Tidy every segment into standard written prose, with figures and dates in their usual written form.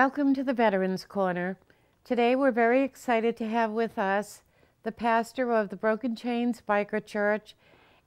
Welcome to the Veterans Corner. Today we're very excited to have with us the pastor of the Broken Chains Biker Church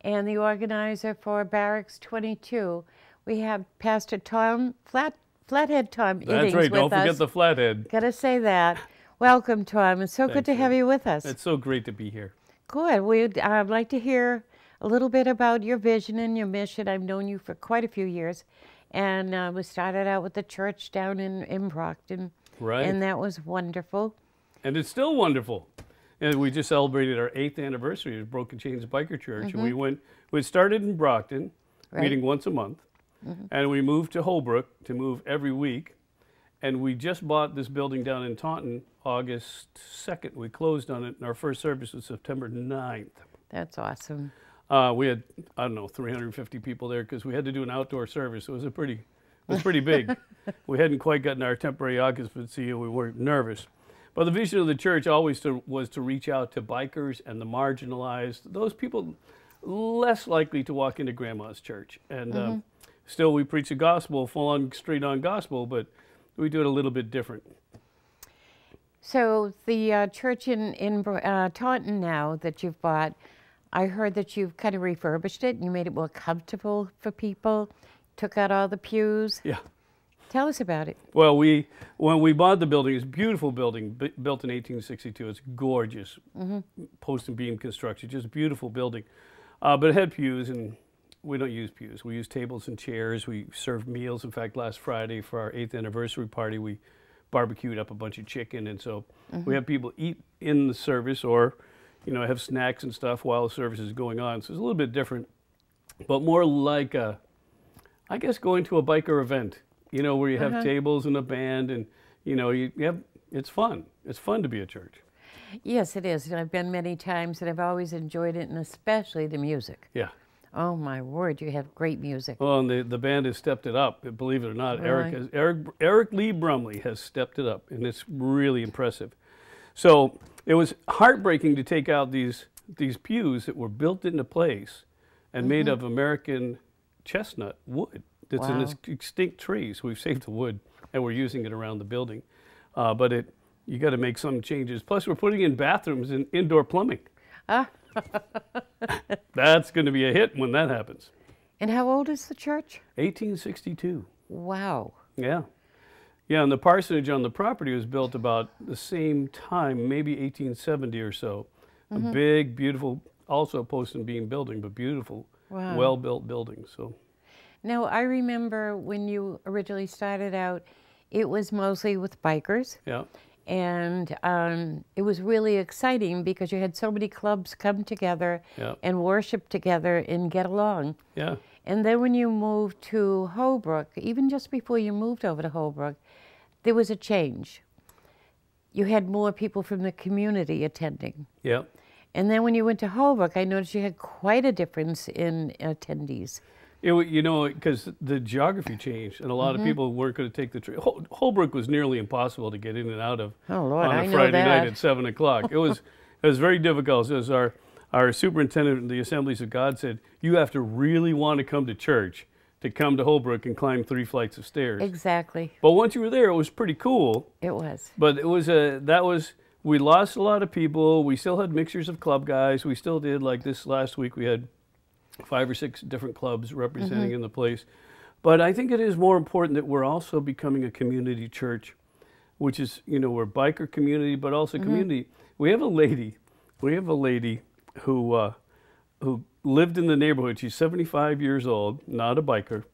and the organizer for Barracks22. We have Pastor Tom, Flathead Tom Iddings with us. That's right, don't forget the Flathead. Gotta say that. Welcome, Tom. It's so good to have you with us. It's so great to be here. Good. We'd like to hear a little bit about your vision and your mission. I've known you for quite a few years. And we started out with the church down in Brockton. Right. And that was wonderful. And it's still wonderful. And we just celebrated our 8th anniversary of Broken Chains Biker Church. And we started in Brockton, meeting once a month. And we moved to Holbrook to move every week. And we just bought this building down in Taunton August 2nd. We closed on it, and our first service was September 9th. That's awesome. We had, I don't know, 350 people there because we had to do an outdoor service. It was pretty big. We hadn't quite gotten our temporary occupancy, and we weren't nervous. But the vision of the church always was to reach out to bikers and the marginalized, those people less likely to walk into grandma's church. And still, we preach the gospel, full-on, straight-on gospel, but we do it a little bit different. So the church in Taunton now that you've bought, I heard that you've kind of refurbished it and you made it more comfortable for people, took out all the pews. Yeah. Tell us about it. Well, when we bought the building, it's a beautiful building, built in 1862. It's gorgeous, post and beam construction, just a beautiful building. But it had pews, and we don't use pews. We use tables and chairs. We served meals. In fact, last Friday for our 8th anniversary party, we barbecued up a bunch of chicken, and so we have people eat in the service or have snacks and stuff while the service is going on. So it's a little bit different, but more like I guess going to a biker event, where you have tables and a band, and it's fun. It's fun to be a church. Yes, it is. And I've been many times, and I've always enjoyed it, and especially the music. Yeah. Oh my word, you have great music. Well, and the band has stepped it up. Believe it or not, Eric Lee Brumley has stepped it up, and it's really impressive. So it was heartbreaking to take out these pews that were built into place and made of American chestnut wood that's in this extinct tree. So we've saved the wood and we're using it around the building. But you got to make some changes. Plus we're putting in bathrooms and indoor plumbing. That's going to be a hit when that happens. And how old is the church? 1862. Wow. Yeah. Yeah, and the parsonage on the property was built about the same time, maybe 1870 or so. A big, beautiful, also post and beam building, but beautiful, well-built building. So, now I remember when you originally started out, it was mostly with bikers. Yeah. And it was really exciting because you had so many clubs come together and worship together and get along. Yeah. And then when you moved to Holbrook, even just before you moved over to Holbrook, there was a change. You had more people from the community attending. Yeah. And then when you went to Holbrook, I noticed you had quite a difference in attendees. Because the geography changed, and a lot of people weren't going to take the train. Holbrook was nearly impossible to get in and out of on a Friday night at 7 o'clock. It was very difficult. As our superintendent of the Assemblies of God said, you have to really want to come to church to come to Holbrook and climb 3 flights of stairs. Exactly. But once you were there, it was pretty cool. It was. But it was we lost a lot of people. We still had mixtures of club guys. We still did, like this last week, we had 5 or 6 different clubs representing in the place. But I think it is more important that we're also becoming a community church, which is, we're a biker community, but also community. We have a lady who lived in the neighborhood. She's 75 years old, not a biker,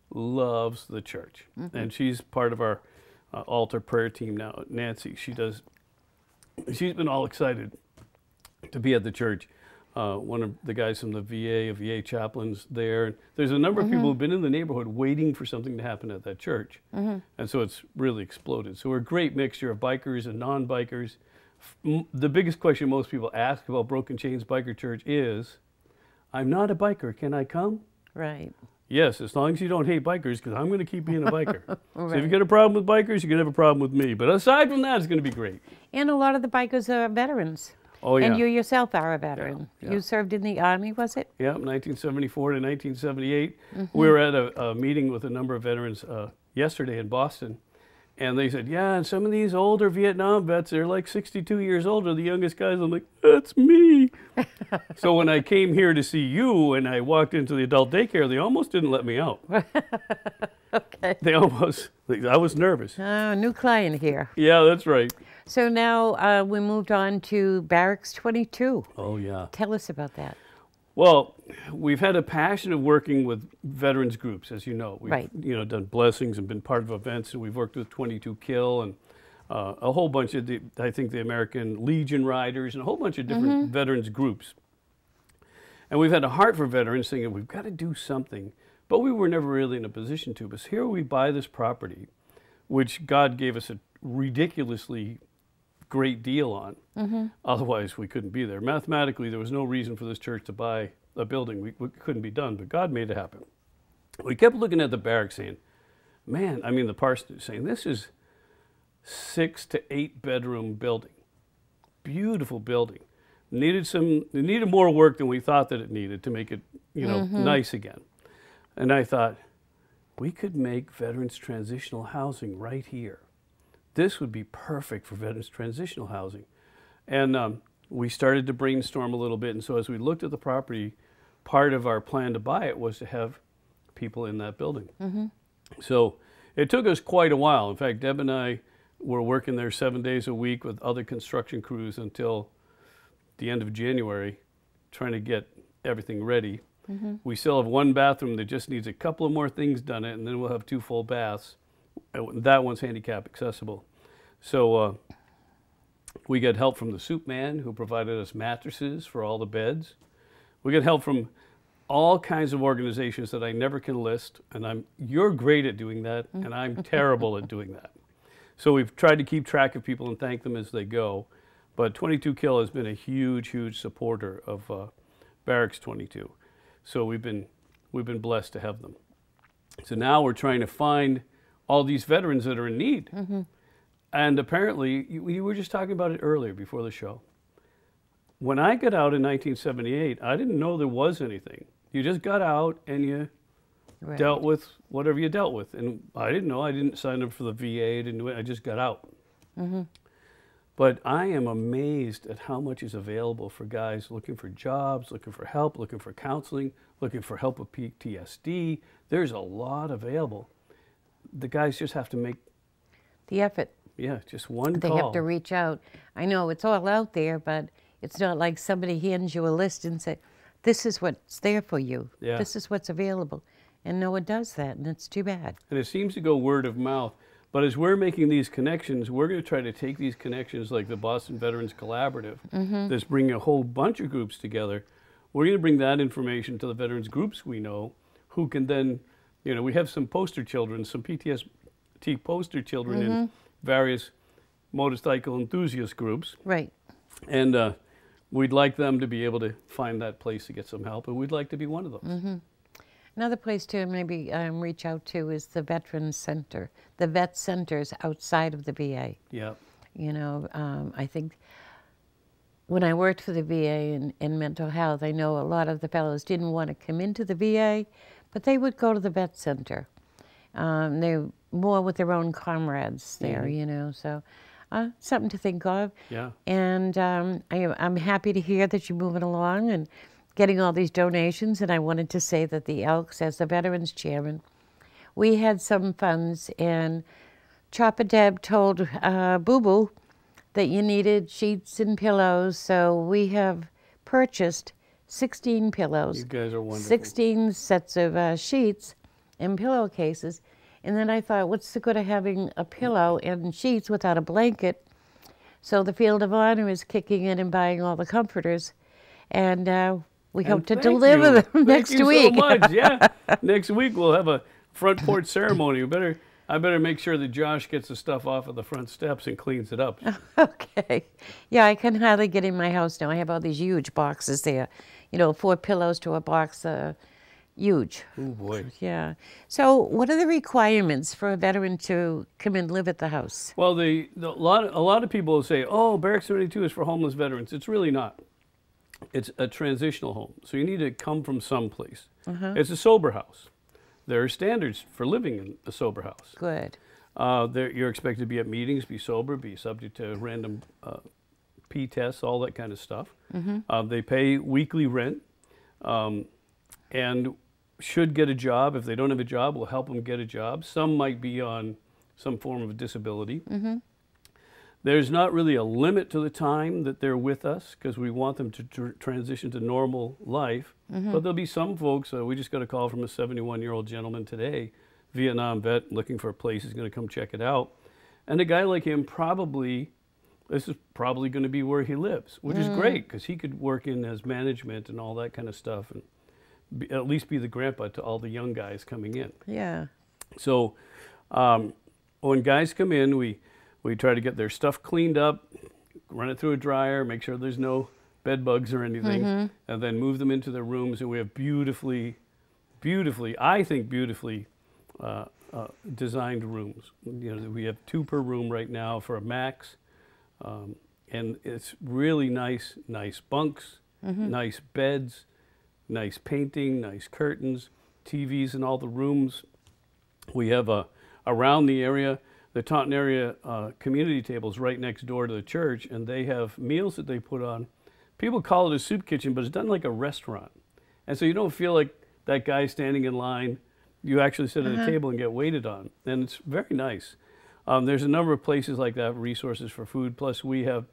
loves the church. And she's part of our altar prayer team now, Nancy. She's been all excited to be at the church. One of the guys from the VA chaplains there. There's a number of people who've been in the neighborhood waiting for something to happen at that church. And so it's really exploded. So we're a great mixture of bikers and non-bikers. The biggest question most people ask about Broken Chains Biker Church is, I'm not a biker, can I come? Right. Yes, as long as you don't hate bikers, because I'm going to keep being a biker. So if you get a problem with bikers, you're going to have a problem with me. But aside from that, it's going to be great. And a lot of the bikers are veterans. Oh, yeah. And you yourself are a veteran. Yeah. You served in the Army, was it? Yeah, 1974 to 1978. We were at a meeting with a number of veterans yesterday in Boston. And they said, yeah, and some of these older Vietnam vets, they're like 62 years old, are the youngest guys. I'm like, that's me. So when I came here to see you and I walked into the adult daycare, they almost didn't let me out. Okay. They almost, I was nervous. Oh, new client here. Yeah, that's right. So now we moved on to Barracks22. Oh, yeah. Tell us about that. Well, we've had a passion of working with veterans groups, as you know. We've Right. Done blessings and been part of events, and we've worked with 22 Kill and a whole bunch of, I think, the American Legion Riders and a whole bunch of different veterans groups. And we've had a heart for veterans, thinking we've got to do something, but we were never really in a position to. But here we buy this property, which God gave us a ridiculously great deal on. Otherwise, we couldn't be there. Mathematically, there was no reason for this church to buy a building. We couldn't be done, but God made it happen. We kept looking at the barracks saying, man, I mean, the parsonage saying, this is 6 to 8 bedroom building. Beautiful building. It needed more work than we thought that it needed to make it, nice again. And I thought, we could make veterans transitional housing right here. This would be perfect for veterans transitional housing. And we started to brainstorm a little bit. And so as we looked at the property, part of our plan to buy it was to have people in that building. So it took us quite a while. In fact, Deb and I were working there 7 days a week with other construction crews until the end of January, trying to get everything ready. We still have one bathroom that just needs a couple of more things done in it, and then we'll have 2 full baths. That one's handicap accessible. So we got help from the soup man, who provided us mattresses for all the beds. We got help from all kinds of organizations that I never can list, and you're great at doing that, and I'm terrible at doing that. So we've tried to keep track of people and thank them as they go. But 22 Kill has been a huge, huge supporter of Barracks22. So we've been blessed to have them. So now we're trying to find all these veterans that are in need. And apparently, you were just talking about it earlier before the show. When I got out in 1978, I didn't know there was anything. You just got out and you dealt with whatever you dealt with. And I didn't know. I didn't sign up for the VA. I didn't do it. I just got out. But I am amazed at how much is available for guys looking for jobs, looking for help, looking for counseling, looking for help with PTSD. There's a lot available. The guys just have to make The effort. Yeah, just one They call. have to reach out. I know it's all out there, but it's not like somebody hands you a list and say, this is what's there for you. Yeah. This is what's available. And no one does that, and it's too bad. And it seems to go word of mouth. But as we're making these connections, we're going to try to take these connections like the Boston Veterans Collaborative, that's bringing a whole bunch of groups together. We're going to bring that information to the veterans groups we know, who can then, we have some poster children, some PTSD poster children in various motorcycle enthusiast groups. Right. And we'd like them to be able to find that place to get some help, and we'd like to be one of those. Another place to maybe reach out to is the Veterans Center, the vet centers outside of the VA. Yeah. I think when I worked for the VA in mental health, I know a lot of the fellows didn't want to come into the VA, but they would go to the vet center. They're more with their own comrades there, so something to think of. Yeah. And I'm happy to hear that you're moving along and getting all these donations. And I wanted to say that the Elks, as the Veterans Chairman, we had some funds, and Chopper Deb told Boo Boo that you needed sheets and pillows, so we have purchased 16 pillows. You guys are wonderful. 16 sets of sheets and pillowcases. And then I thought, what's the good of having a pillow and sheets without a blanket? So the Field of Honor is kicking in and buying all the comforters. And we hope to deliver them next week. Thank you so much. Yeah. Next week we'll have a front porch ceremony. I better make sure that Josh gets the stuff off of the front steps and cleans it up. Okay. Yeah, I can hardly get in my house now. I have all these huge boxes there. 4 pillows to a box. Huge. Oh, boy. Yeah. So what are the requirements for a veteran to come and live at the house? Well, a lot of people will say, oh, Barracks22 is for homeless veterans. It's really not. It's a transitional home. So you need to come from someplace. It's a sober house. There are standards for living in a sober house. Good. You're expected to be at meetings, be sober, be subject to random P tests, all that kind of stuff. They pay weekly rent and should get a job. If they don't have a job, we'll help them get a job. Some might be on some form of disability. There's not really a limit to the time that they're with us because we want them to transition to normal life. But there'll be some folks, we just got a call from a 71-year-old gentleman today, Vietnam vet, looking for a place. He's going to come check it out. And a guy like him this is probably going to be where he lives, which is great because he could work in as management and all that kind of stuff and at least be the grandpa to all the young guys coming in. Yeah. So when guys come in, we try to get their stuff cleaned up, run it through a dryer, make sure there's no bed bugs or anything, and then move them into their rooms. And we have beautifully designed rooms. You know, we have 2 per room right now for a max, and it's really nice bunks, nice beds, nice painting, nice curtains, TVs in all the rooms. We have around the area. The Taunton area community table is right next door to the church, and they have meals that they put on. People call it a soup kitchen, but it's done like a restaurant. And so you don't feel like that guy standing in line. You actually sit at a table and get waited on, and it's very nice. There's a number of places like that, resources for food, plus we have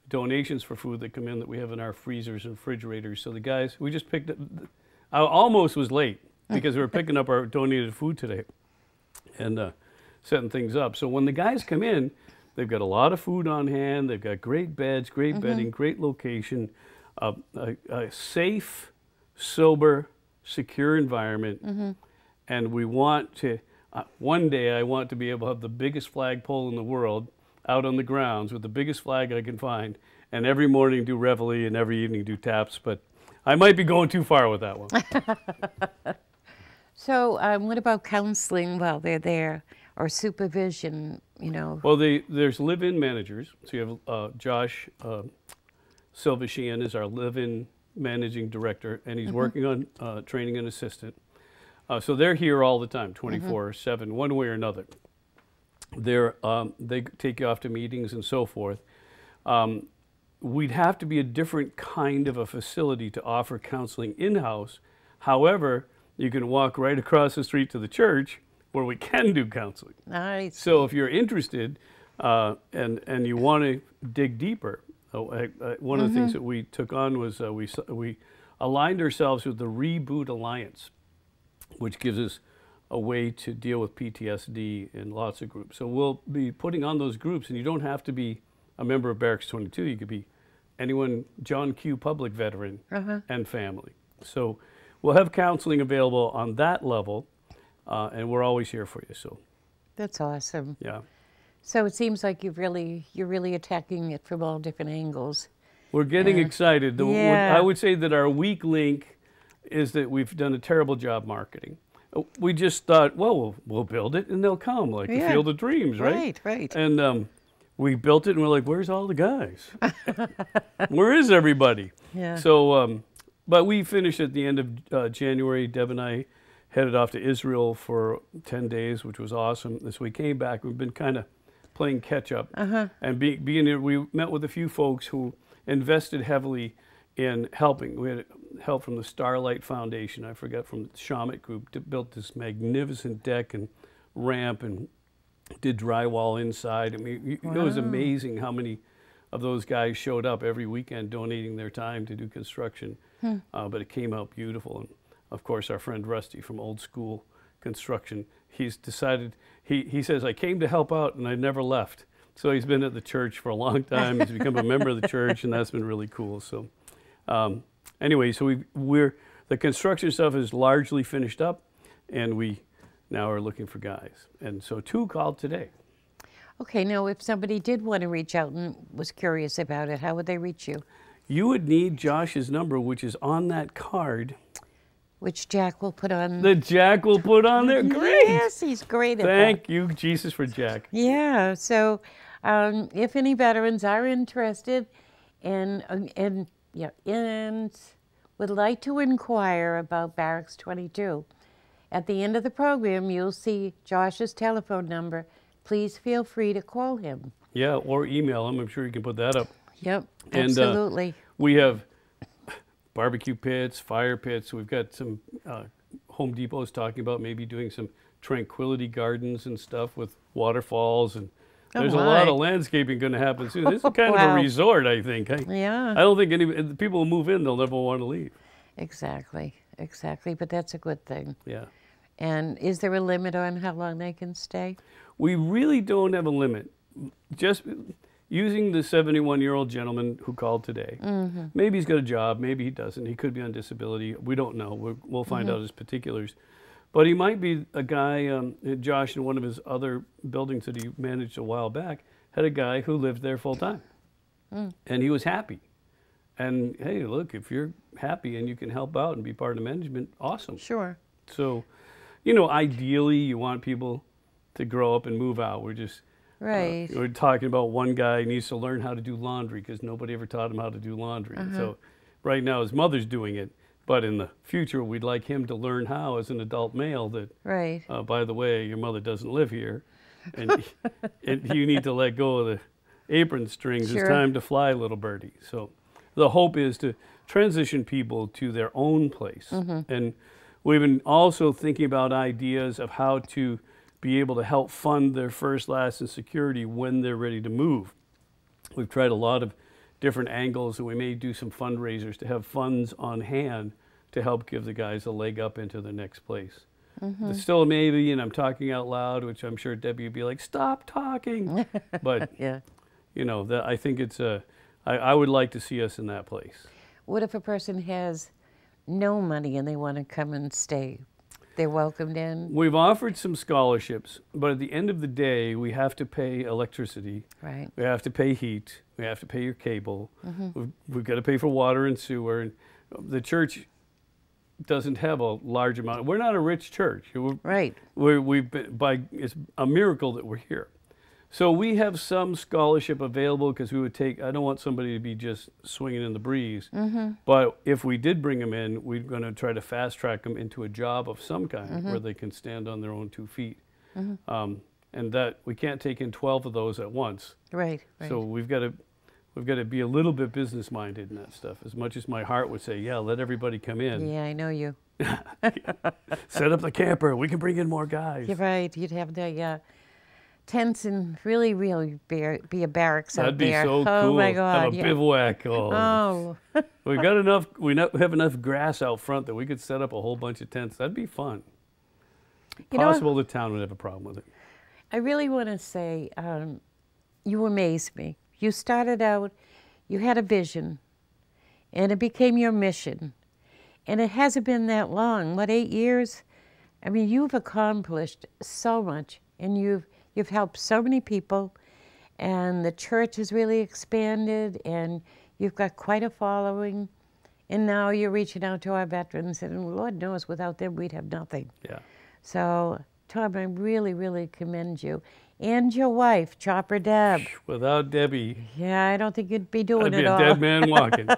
donations for food that come in that we have in our freezers and refrigerators. So the guys, we just picked up, I almost was late because we were picking up our donated food today and setting things up. So when the guys come in, they've got a lot of food on hand, they've got great beds, great bedding, great location, a safe, sober, secure environment. And we want to, one day I want to be able to have the biggest flagpole in the world out on the grounds with the biggest flag I can find, and every morning do reveille and every evening do taps, but I might be going too far with that one. So what about counseling while they're there, or supervision, you know? Well, there's live-in managers. So you have Josh Silvashian is our live-in managing director, and he's working on training an assistant. So they're here all the time, 24/7, one way or another. They take you off to meetings and so forth. We'd have to be a different kind of a facility to offer counseling in-house. However, you can walk right across the street to the church where we can do counseling. Nice. So if you're interested and you want to dig deeper, one of the things that we took on was we aligned ourselves with the Reboot Alliance, which gives us a way to deal with PTSD in lots of groups. So we'll be putting on those groups, and you don't have to be a member of Barracks22. You could be anyone, John Q. Public veteran and family. So we'll have counseling available on that level, and we're always here for you. So that's awesome. Yeah. So it seems like you're really attacking it from all different angles. We're getting excited. I would say that our weak link is that we've done a terrible job marketing. We just thought, well, we'll build it and they'll come, like the Field of Dreams, right? Right. And we built it and we're like, where's all the guys? Where is everybody? Yeah. So, but we finished at the end of January. Deb and I headed off to Israel for 10 days, which was awesome. As we came back, we've been kind of playing catch up. And being here, we met with a few folks who invested heavily in helping. We had help from the Starlight Foundation, I forget, from the Shamit Group, built this magnificent deck and ramp and did drywall inside. I mean, it was amazing how many of those guys showed up every weekend donating their time to do construction. But it came out beautiful. And of course, our friend Rusty from Old School Construction, he's decided, he says, I came to help out and I never left. So he's been at the church for a long time. He's become a member of the church, and that's been really cool. So anyway, so the construction stuff is largely finished up, and we now are looking for guys. And so 2 called today. Okay, now if somebody did want to reach out and was curious about it, how would they reach you? You would need Josh's number, which is on that card. Which Jack will put on. That Jack will put on there? Great! Yes, he's great at that. Thank you, Jesus, for Jack. Yeah, so if any veterans are interested and would like to inquire about Barracks 22, at the end of the program, you'll see Josh's telephone number. please feel free to call him. Yeah, or email him. I'm sure you can put that up. Yep, And absolutely. we have barbecue pits, fire pits. We've got some Home Depot's talking about maybe doing some tranquility gardens and stuff with waterfalls, and there's a lot of landscaping going to happen soon. This is kind of a resort, I think. Yeah. I don't think the people who move in, they'll never want to leave. Exactly, exactly. But that's a good thing. Yeah. And is there a limit on how long they can stay? We really don't have a limit. Just using the 71-year-old gentleman who called today. Maybe he's got a job, maybe he doesn't. He could be on disability. We don't know. We'll find out his particulars. But he might be a guy, Josh, in one of his other buildings that he managed a while back, had a guy who lived there full time. And he was happy. And hey, look, if you're happy and you can help out and be part of management, awesome. Sure. So, you know, ideally you want people to grow up and move out. We're just, we're talking about one guy needs to learn how to do laundry because nobody ever taught him how to do laundry. So right now his mother's doing it. But in the future, we'd like him to learn how, as an adult male, that, by the way, your mother doesn't live here, and, and you need to let go of the apron strings. It's time to fly, little birdie. So the hope is to transition people to their own place. And we've been also thinking about ideas of how to be able to help fund their first, last, and security when they're ready to move. We've tried a lot of different angles, and we may do some fundraisers to have funds on hand to help give the guys a leg up into the next place. It's still maybe, and I'm talking out loud, which I'm sure Debbie would be like, stop talking. But, you know, I think it's I would like to see us in that place. What if a person has no money and they want to come and stay? They're welcomed in? We've offered some scholarships, but at the end of the day, we have to pay electricity. Right. We have to pay heat. We have to pay your cable. We've got to pay for water and sewer. And the church doesn't have a large amount. We're not a rich church. It's a miracle that we're here. So we have some scholarship available because we would take, I don't want somebody to be just swinging in the breeze. But if we did bring them in, we're going to try to fast track them into a job of some kind where they can stand on their own 2 feet. And that we can't take in 12 of those at once. So we've got to be a little bit business minded in that stuff. As much as my heart would say, yeah, let everybody come in. Yeah, I know you. Set up the camper. We can bring in more guys. You're right. You'd have the tents and really be a barracks out there. That'd be so cool. Oh my God! Have a bivouac. We've got enough. We have enough grass out front that we could set up a whole bunch of tents. That'd be fun. Possible the town would have a problem with it. I really want to say, you amaze me. You started out, you had a vision, and it became your mission. And it hasn't been that long. What, 8 years? I mean, you've accomplished so much, and you've helped so many people, and the church has really expanded, and you've got quite a following, and now you're reaching out to our veterans, and Lord knows, without them, we'd have nothing. Yeah. So, Tom, I really, really commend you. And your wife, Chopper Deb. Without Debbie. Yeah, I don't think you'd be doing it all. I'd be a dead man walking.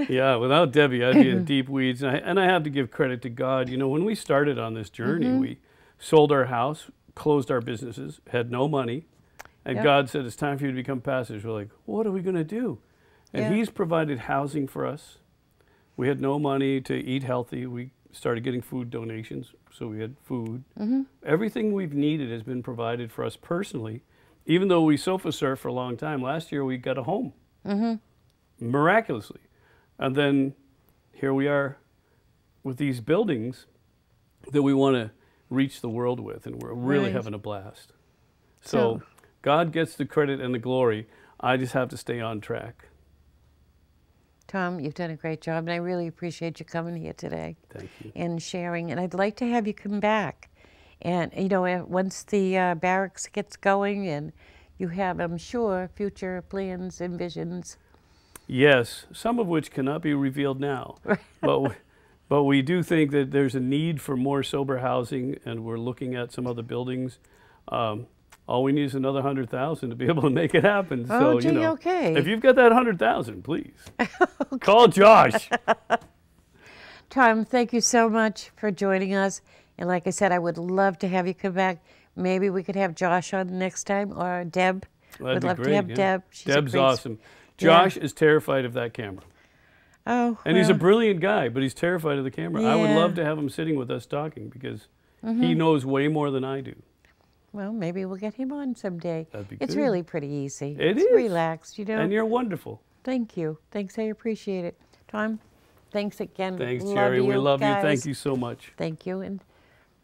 Yeah, without Debbie, I'd be in deep weeds. And I have to give credit to God. You know, when we started on this journey, we sold our house, closed our businesses, had no money. And God said, it's time for you to become pastors. We're like, what are we going to do? And He's provided housing for us. We had no money to eat healthy. We started getting food donations, so we had food. Everything we've needed has been provided for us personally. Even though we sofa surfed for a long time, last year we got a home, miraculously. And then here we are with these buildings that we want to reach the world with, and we're really having a blast. So God gets the credit and the glory. I just have to stay on track. Tom, you've done a great job, and I really appreciate you coming here today. Thank you. And sharing. And I'd like to have you come back. And, you know, once the barracks gets going, and you have, I'm sure, future plans and visions. Yes, some of which cannot be revealed now. But we do think that there's a need for more sober housing, and we're looking at some other buildings. All we need is another 100,000 to be able to make it happen. Oh, so, you know, okay. If you've got that 100,000, please call Josh. Tom, thank you so much for joining us. And like I said, I would love to have you come back. maybe we could have Josh on next time, or Deb. That'd Would be love great, to have yeah. Deb. She's a Deb's great awesome. Josh is terrified of that camera. Oh, And he's a well, brilliant guy, but he's terrified of the camera. I would Yeah. love to have him sitting with us talking because he knows way more than I do. well, maybe we'll get him on someday. That'd be It's good. really pretty easy. It it's is. relaxed, you know. And you're wonderful. Thank you. Thanks, I appreciate it. Tom, thanks again. Thanks, Love Jerry. We love you. guys. Thank you so much. Thank you. And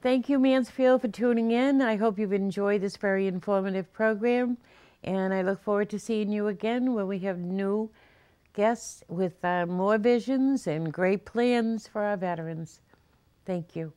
thank you, Mansfield, for tuning in. I hope you've enjoyed this very informative program. And I look forward to seeing you again when we have new guests with more visions and great plans for our veterans. Thank you.